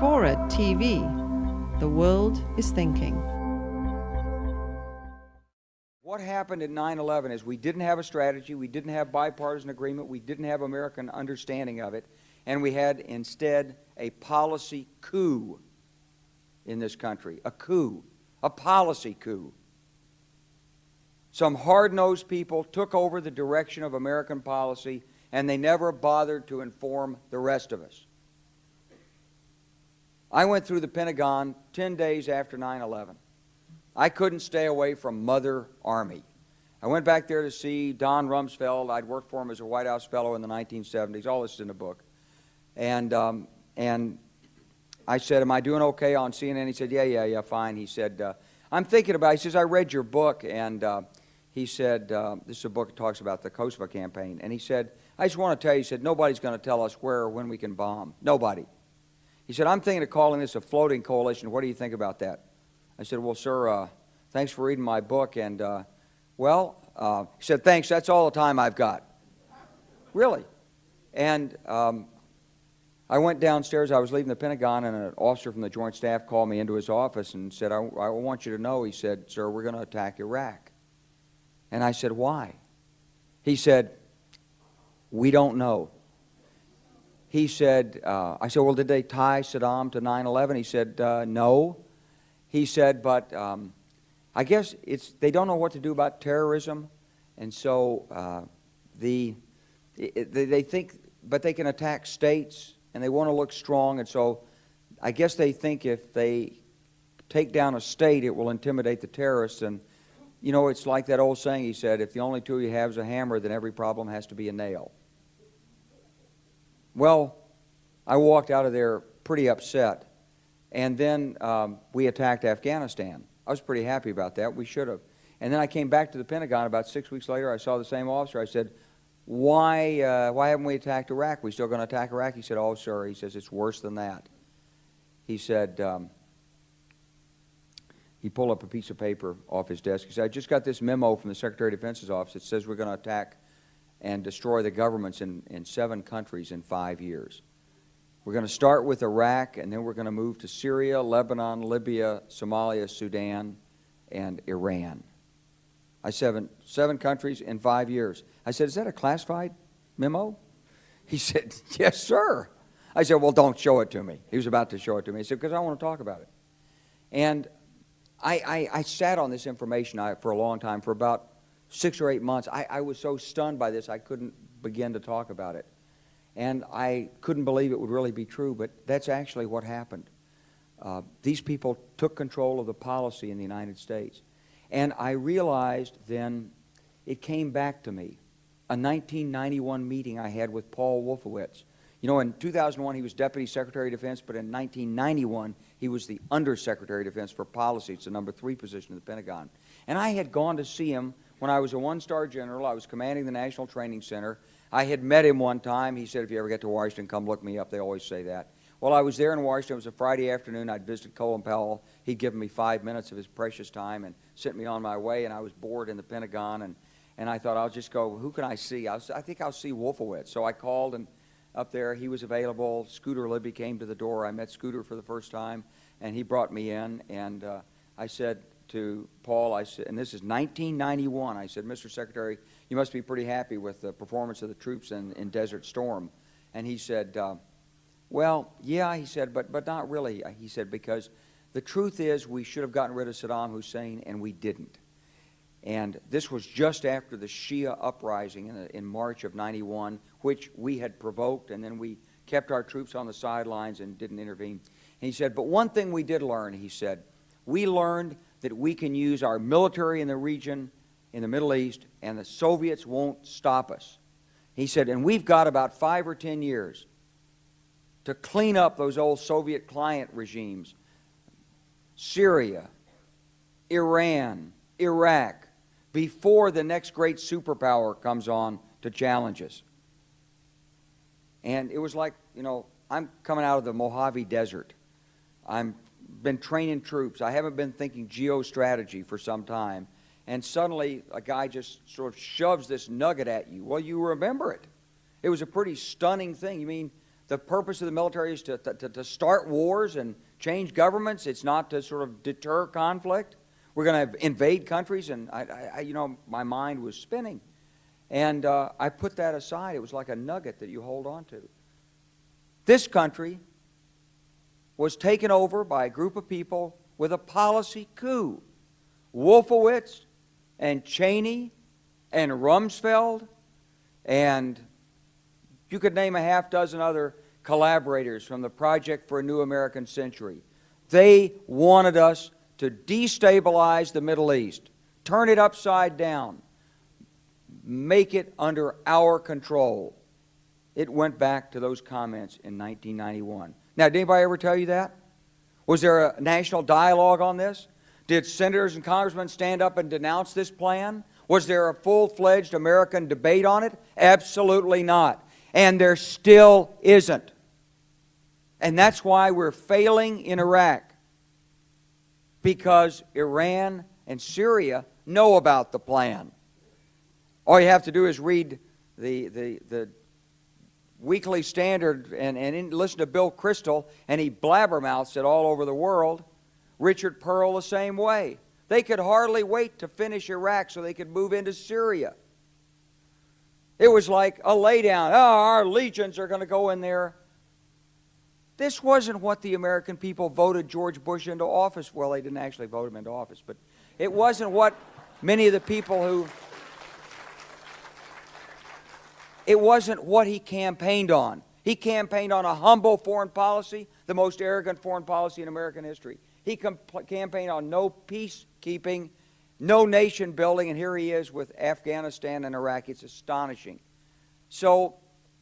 Forward TV. The world is thinking. What happened in 9/11 is we didn't have a strategy, we didn't have bipartisan agreement, we didn't have American understanding of it, and we had instead a policy coup in this country. A coup. A policy coup. Some hard-nosed people took over the direction of American policy, and they never bothered to inform the rest of us. I went through the Pentagon 10 days after 9/11. I couldn't stay away from Mother Army. I went back there to see Don Rumsfeld. I'd worked for him as a White House fellow in the 1970s. All this is in the book. And I said, am I doing okay on CNN? He said, yeah, fine. He said, I'm thinking about it. He says, I read your book, and he said, this is a book that talks about the Kosovo campaign. And he said, I just want to tell you, he said, nobody's going to tell us where or when we can bomb. Nobody. He said, I'm thinking of calling this a floating coalition. What do you think about that? I said, well, sir, thanks for reading my book. And, he said, thanks, that's all the time I've got. Really. And I went downstairs. I was leaving the Pentagon, and an officer from the Joint Staff called me into his office and said, I want you to know, he said, sir, we're going to attack Iraq. And I said, why? He said, we don't know. He said, I said, well, did they tie Saddam to 9/11? He said, no. He said, but I guess they don't know what to do about terrorism, and so they think, but they can attack states, and they want to look strong, and so I guess they think if they take down a state, it will intimidate the terrorists. And you know, it's like that old saying, he said, if the only tool you have is a hammer, then every problem has to be a nail. Well, I walked out of there pretty upset. And then we attacked Afghanistan. I was pretty happy about that. We should have. And then I came back to the Pentagon about 6 weeks later. I saw the same officer. I said, why haven't we attacked Iraq? We still going to attack Iraq? He said, oh, sir. He says, it's worse than that. He said, he pulled up a piece of paper off his desk. He said, I just got this memo from the Secretary of Defense's office. It says we're going to attack and destroy the governments in 7 countries in 5 years. We're going to start with Iraq, and then we're going to move to Syria, Lebanon, Libya, Somalia, Sudan, and Iran. I said, 7 countries in 5 years. I said, is that a classified memo? He said, yes, sir. I said, well, don't show it to me. He was about to show it to me. He said, because I want to talk about it. And I sat on this information for a long time, for about 6 or 8 months. I was so stunned by this, I couldn't begin to talk about it. And I couldn't believe it would really be true, but that's actually what happened. These people took control of the policy in the United States. And I realized then, it came back to me, a 1991 meeting I had with Paul Wolfowitz. You know, in 2001 he was Deputy Secretary of Defense, but in 1991 he was the Undersecretary of Defense for Policy. It's the number 3 position in the Pentagon. And I had gone to see him when I was a 1-star general. I was commanding the National Training Center. I had met him one time. He said, if you ever get to Washington, come look me up. They always say that. Well, I was there in Washington. It was a Friday afternoon. I'd visited Colin Powell. He'd given me 5 minutes of his precious time and sent me on my way, and I was bored in the Pentagon, and I thought, I'll just go, who can I see? I think I'll see Wolfowitz. So I called, and up there, he was available. Scooter Libby came to the door. I met Scooter for the first time, and he brought me in, and I said to Paul, I said, and this is 1991, I said, Mr. Secretary, you must be pretty happy with the performance of the troops in Desert Storm. And he said, well, yeah, he said, but not really. He said, because the truth is we should have gotten rid of Saddam Hussein, and we didn't. And this was just after the Shia uprising in March of 91, which we had provoked, and then we kept our troops on the sidelines and didn't intervene. And he said, but one thing we did learn, he said, we learned that we can use our military in the region, in the Middle East, and the Soviets won't stop us. He said, and we've got about 5 or 10 years to clean up those old Soviet client regimes. Syria, Iran, Iraq, before the next great superpower comes on to challenge us. And it was like, you know, I'm coming out of the Mojave Desert. I've been training troops. I haven't been thinking geostrategy for some time. And suddenly a guy just sort of shoves this nugget at you. Well, you remember it. It was a pretty stunning thing. You mean the purpose of the military is to start wars and change governments. It's not to sort of deter conflict. We're going to invade countries, and my mind was spinning. And I put that aside. It was like a nugget that you hold on to. This country was taken over by a group of people with a policy coup. Wolfowitz and Cheney and Rumsfeld, and you could name a half dozen other collaborators from the Project for a New American Century. They wanted us to destabilize the Middle East, turn it upside down, make it under our control. It went back to those comments in 1991. Now, did anybody ever tell you that? Was there a national dialogue on this? Did senators and congressmen stand up and denounce this plan? Was there a full-fledged American debate on it? Absolutely not. And there still isn't. And that's why we're failing in Iraq. Because Iran and Syria know about the plan. All you have to do is read the Weekly Standard and listen to Bill Kristol, and he blabbermouths it all over the world. Richard Pearl the same way. They could hardly wait to finish Iraq so they could move into Syria. It was like a laydown. Oh, our legions are going to go in there. This wasn't what the American people voted George Bush into office. Well, they didn't actually vote him into office, but it wasn't what many of the people who... It wasn't what he campaigned on. He campaigned on a humble foreign policy, the most arrogant foreign policy in American history. He campaigned on no peacekeeping, no nation building, and here he is with Afghanistan and Iraq. It's astonishing. So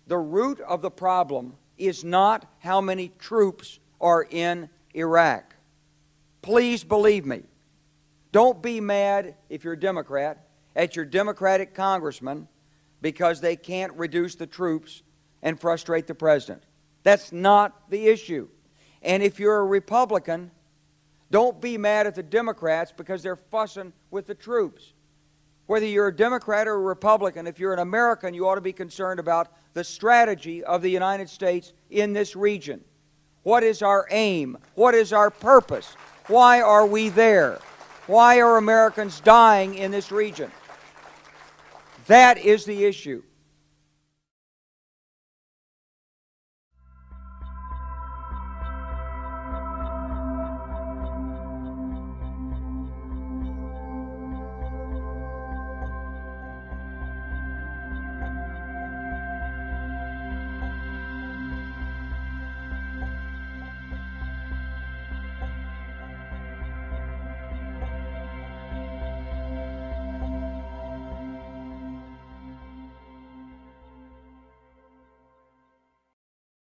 the root of the problem is not how many troops are in Iraq. Please believe me. Don't be mad, if you're a Democrat, at your Democratic congressman because they can't reduce the troops and frustrate the president. That's not the issue. And if you're a Republican, don't be mad at the Democrats because they're fussing with the troops. Whether you're a Democrat or a Republican, if you're an American, you ought to be concerned about the strategy of the United States in this region. What is our aim? What is our purpose? Why are we there? Why are Americans dying in this region? That is the issue.